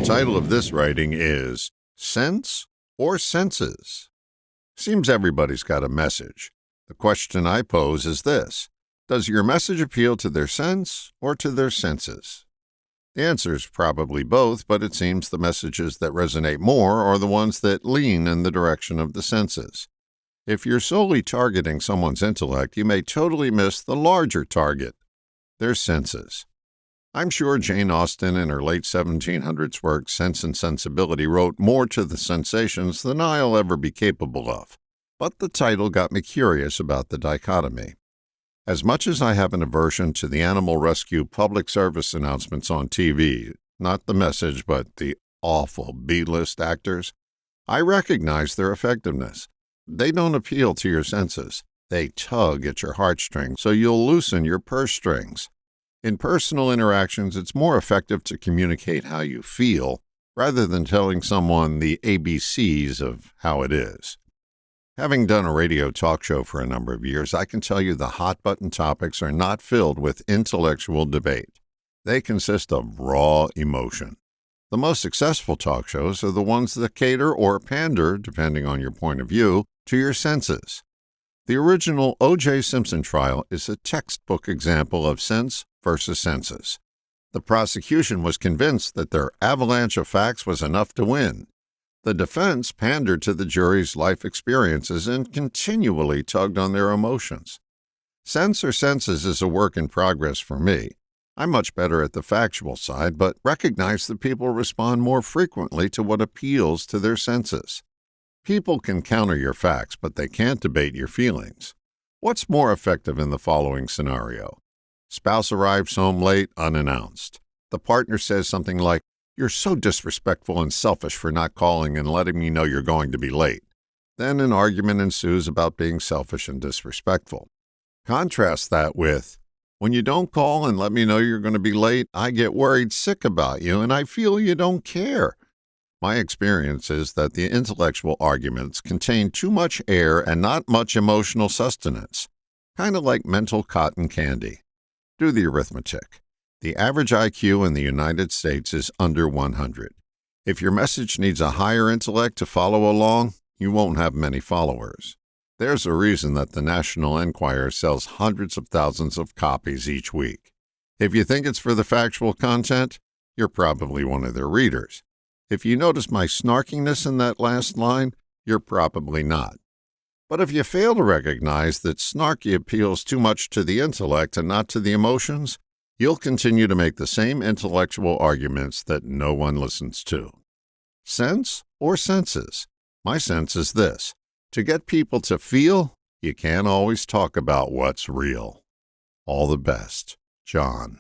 title of this writing is Sense or Senses? Seems everybody's got a message. The question I pose is this: does your message appeal to their sense or to their senses? The answer is probably both, but it seems the messages that resonate more are the ones that lean in the direction of the senses. If you're solely targeting someone's intellect, you may totally miss the larger target, their senses. I'm sure Jane Austen in her late 1700s work, Sense and Sensibility, wrote more to the sensations than I'll ever be capable of. But the title got me curious about the dichotomy. As much as I have an aversion to the animal rescue public service announcements on TV, not the message but the awful B-list actors, I recognize their effectiveness. They don't appeal to your senses. They tug at your heartstrings so you'll loosen your purse strings. In personal interactions, it's more effective to communicate how you feel rather than telling someone the ABCs of how it is. Having done a radio talk show for a number of years, I can tell you the hot-button topics are not filled with intellectual debate. They consist of raw emotion. The most successful talk shows are the ones that cater or pander, depending on your point of view, to your senses. The original O.J. Simpson trial is a textbook example of sense versus senses. The prosecution was convinced that their avalanche of facts was enough to win. The defense pandered to the jury's life experiences and continually tugged on their emotions. Sense or senses is a work in progress for me. I'm much better at the factual side, but recognize that people respond more frequently to what appeals to their senses. People can counter your facts, but they can't debate your feelings. What's more effective in the following scenario? Spouse arrives home late, unannounced. The partner says something like, "You're so disrespectful and selfish for not calling and letting me know you're going to be late." Then an argument ensues about being selfish and disrespectful. Contrast that with, "When you don't call and let me know you're going to be late, I get worried sick about you and I feel you don't care." My experience is that the intellectual arguments contain too much air and not much emotional sustenance, kind of like mental cotton candy. Do the arithmetic. The average IQ in the United States is under 100. If your message needs a higher intellect to follow along, you won't have many followers. There's a reason that the National Enquirer sells hundreds of thousands of copies each week. If you think it's for the factual content, you're probably one of their readers. If you notice my snarkiness in that last line, you're probably not. But if you fail to recognize that snarky appeals too much to the intellect and not to the emotions, you'll continue to make the same intellectual arguments that no one listens to. Sense or senses? My sense is this: to get people to feel, you can't always talk about what's real. All the best, John.